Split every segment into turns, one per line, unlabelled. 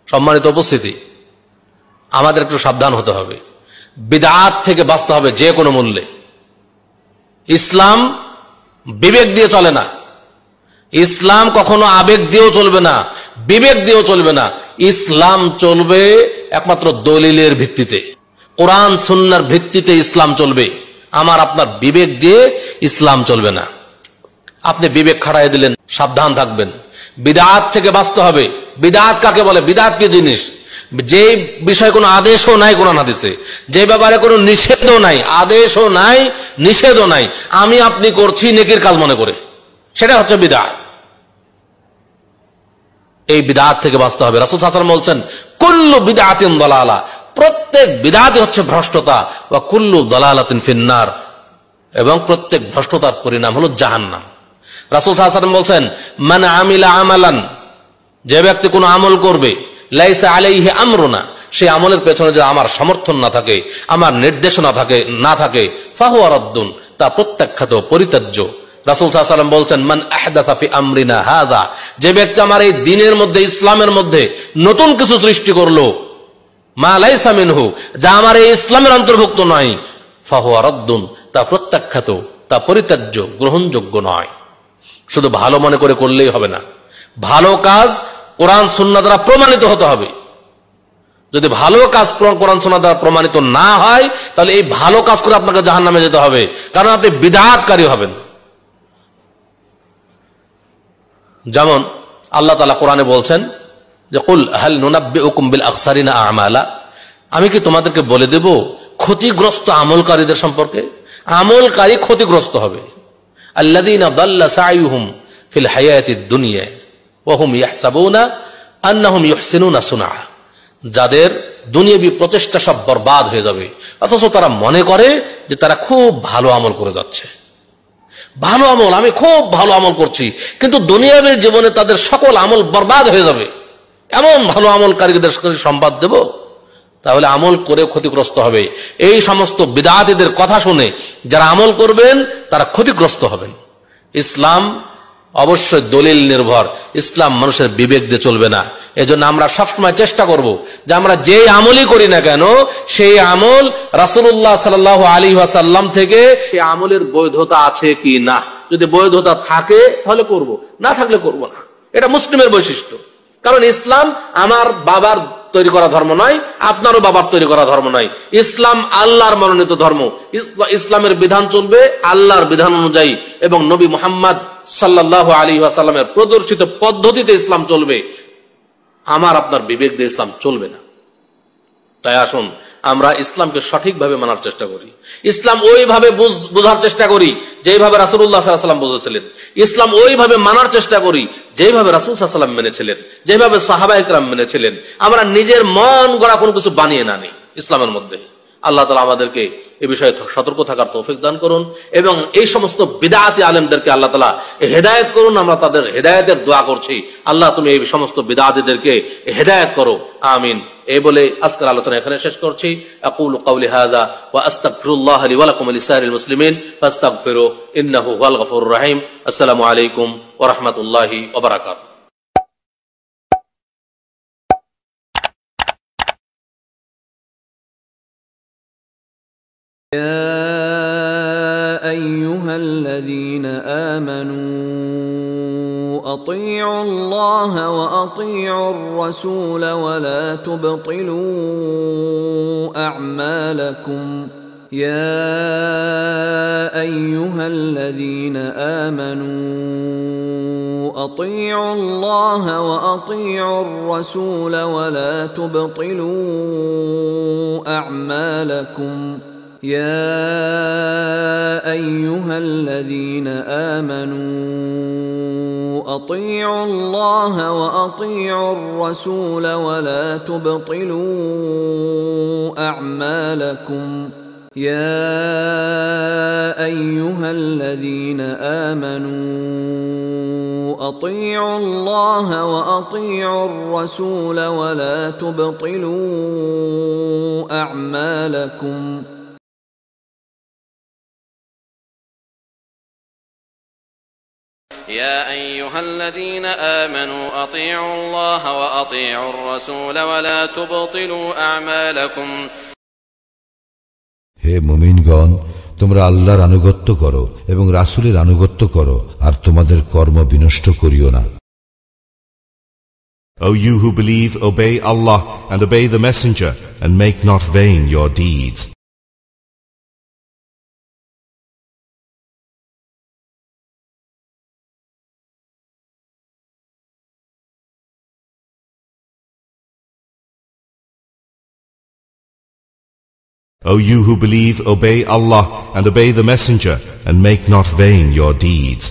সম্মানিত উপস্থিতি, আমাদের একটু সাবধান হতে হবে, বিদআত থেকে বাঁচতে হবে যে কোনো মূল্যে। ইসলাম বিবেক দিয়ে চলে না, ইসলাম কখনো আবেগ দিয়েও চলবে না, বিবেক দিয়েও চলবে না। ইসলাম চলবে একমাত্র দলিলের ভিত্তিতে, কোরআন সুন্নাহর ভিত্তিতে ইসলাম চলবে। আমার আপনার বিবেক দিয়ে ইসলাম চলবে না। আপনি বিবেক খাড়াই দিলেন, সাবধান থাকবেন। বিদআত থেকে বাঁচতে হবে। বিদআত কাকে বলে? বিদআত কি জিনিস? যে বিষয়ে কোনো আদেশও নাই কোরআন হাদিসে, যে ব্যাপারে কোনো নিষেধও নাই, আদেশও নাই, নিষেধও নাই, আমি আপনি করছি নেকির কাজ মনে করে, সেটা হচ্ছে বিদআত। এই বিদআত থেকে বাঁচতে হবে। রাসূল সাল্লাল্লাহু আলাইহি ওয়াসাল্লাম বলছেন, কুল্লু বিদআতিন দালালা, প্রত্যেক বিদআতই হচ্ছে ভ্রষ্টতা, ওয়া কুল্লু দালালাতিন ফিন্নার, এবং প্রত্যেক ভ্রষ্টতার পরিণাম হলো জাহান্নাম। রাসূল সাল্লাল্লাহু আলাইহি ওয়াসাল্লাম বলছেন, মান আমিলা আমালান, যে ব্যক্তি কোনো আমল করবে, লাইসা আলাইহি আমরুনা, সেই আমলের পেছনে যে আমার সমর্থন না থাকে, আমার নির্দেশনা না থাকে, ফাহুয়া রাদ্দুন, তা প্রত্যাখ্যাত, পরিত্যাজ্য। রাসূল সাল্লাল্লাহু আলাইহি ওয়াসাল্লাম বলছেন, মান আহদাসা ফি আমরিনা হাযা, যে ব্যক্তি আমার এই দ্বীনের মধ্যে, ইসলামের মধ্যে নতুন কিছু সৃষ্টি করলো, মা লাইসা মিনহু, যা আমার এই ইসলামের অন্তর্ভুক্ত নয়, ফাহুয়া রাদ্দুন, তা প্রত্যাখ্যাত, তা পরিত্যাজ্য, গ্রহণযোগ্য নয়। শুধু ভালো মনে করে করলেই হবে না, ভালো কাজ কোরআন সুন্নাহ দ্বারা প্রমাণিত হতে হবে। যদি ভালো কাজ কোরআন সুন্নাহ দ্বারা প্রমাণিত না হয়, তাহলে এই ভালো কাজ করে আপনাকে জাহান্নামে যেতে হবে, কারণ আপনি বিদআতকারী হবেন। যেমন আল্লাহ তাআলা কোরআনে বলছেন যে, কুল হাল নুনাব্বিউকুম বিল আখসারিনা আমালা, আমি কি তোমাদেরকে বলে দেব ক্ষতিগ্রস্ত আমলকারীদের সম্পর্কে? আমলকারী ক্ষতিগ্রস্ত হবে। আল্লাযীনা দাল্লা সাইয়ুহুম ফিল হায়াতিদ দুনিয়া ওয়া হুম ইয়াহসাবুনা আন্নাহুম ইউহসিনুনা সুনআ, যাদের দুনিয়াবি প্রচেষ্টা সব বরবাদ হয়ে যাবে, অথচ তারা মনে করে যে তারা খুব ভালো আমল করে যাচ্ছে। ভালো আমল, আমি খুব ভালো আমল করছি, কিন্তু দুনিয়াবী জীবনে তাদের সকল আমল বরবাদ হয়ে যাবে। এমন ভালো আমলকারীদের সংবাদ দেব? তাহলে আমল করে ক্ষতিগ্রস্ত হবে। এই সমস্ত বিদআতীদের কথা শুনে যারা আমল করবেন তারা ক্ষতিগ্রস্ত হবেন। ইসলাম অবশ্যই দলিল নির্ভর, ইসলাম মানুষের বিবেক দিয়ে চলবে না। এজন্য আমরা সবসময় চেষ্টা করব যে আমরা যে আমলই করি না কেন, সেই আমল রাসূলুল্লাহ সাল্লাল্লাহু আলাইহি ওয়াসাল্লাম থেকে সেই আমলের বৈধতা আছে কি না। যদি বৈধতা থাকে তাহলে করব, না থাকলে করব না। এটা মুসলিমের বৈশিষ্ট্য। কারণ ইসলাম আমার বাবার তৈরি করা ধর্ম নয়, আপনারও বাবার তৈরি করা ধর্ম নয়। ইসলাম আল্লাহর মনোনীত ধর্ম। ইসলামের বিধান চলবে আল্লাহর বিধান অনুযায়ী, এবং নবী মুহাম্মদ সাল্লাল্লাহু আলাইহি ওয়াসাল্লামের প্রদর্শিত পদ্ধতিতে ইসলাম চলবে। আমার আপনার বিবেক দিয়ে ইসলাম চলবে না। তাই আসুন আমরা ইসলামকে সঠিকভাবে মানার চেষ্টা করি, ইসলাম ওইভাবে বোঝার চেষ্টা করি যেভাবে রাসূলুল্লাহ সাল্লাল্লাহু আলাইহি ওয়াসাল্লাম বুঝেছিলেন, ইসলাম ওইভাবে মানার চেষ্টা করি যেভাবে রাসূল সাল্লাল্লাহু আলাইহি ওয়াসাল্লাম মেনেছিলেন, যেভাবে সাহাবায়ে কেরাম মেনেছিলেন। আমরা নিজের মন গড়া কোনো কিছু বানিয়ে না নিই ইসলামের মধ্যে। আল্লাহ তাআলা আমাদেরকে এই বিষয়ে সতর্ক থাকার তৌফিক দান করুন, এবং এই সমস্ত বিদআতি আলেমদেরকে আল্লাহ তাআলা হেদায়েত করুন। আমরা তাদের হেদায়েতের দোয়া করছি, আল্লাহ তুমি এই সমস্ত বিদআতীদেরকে হেদায়েত করো, আমিন। এই বলে আজকের আলোচনা এখানে শেষ করছি। আকুলু কাওলি হাযা ওয়া আস্তাগফিরুল্লাহ লি ওয়া লাকুম ওয়া লিসাইরিল মুসলিমিন ফাস্তাগফিরু ইন্নাহু হুয়াল গফুরুর রহিম। আসসালামু আলাইকুম ওয়া রাহমাতুল্লাহি ওয়া বারাকাতুহু।
يا أيها الذين آمنوا أطيعوا الله وأطيعوا الرسول ولا تبطلوا أعمالكم. يا أيها الذين آمنوا أطيعوا الله وأطيعوا الرسول ولا تبطلوا أعمالكم. يا أيها الذين آمنوا أطيعوا الله وأطيعوا الرسول ولا تبطلوا أعمالكم. يا أيها الذين آمنوا أطيعوا الله وأطيعوا الرسول ولا تبطلوا أعمالكم.
يا أيها الذين آمنوا أطيعوا الله وأطيعوا الرسول ولا تبطلوا أعمالكم
হে মুমিনগণ, তোমরা আল্লাহর আনুগত্য করো এবং রাসূলের আনুগত্য করো, আর তোমাদের কর্ম বিনষ্ট করিও না।
O you who believe, obey Allah and obey the Messenger, and make not vain your deeds. O you who believe, obey Allah and obey the Messenger, and make not vain your deeds.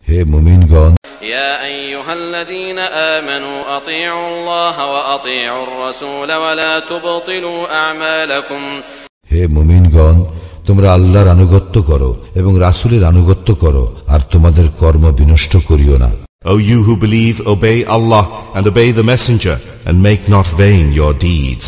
হে মুমিনগণ,
يا أيها الذين آمنوا أطيعوا الله وأطيعوا الرسول ولا تبطلوا أعمالكم
হে মুমিনগণ, তোমরা আল্লাহর আনুগত্য করো এবং রাসূলের আনুগত্য করো, আর তোমাদের কর্ম বিনষ্ট করিও না।
O you who believe, obey Allah and obey the Messenger, and make not vain your deeds.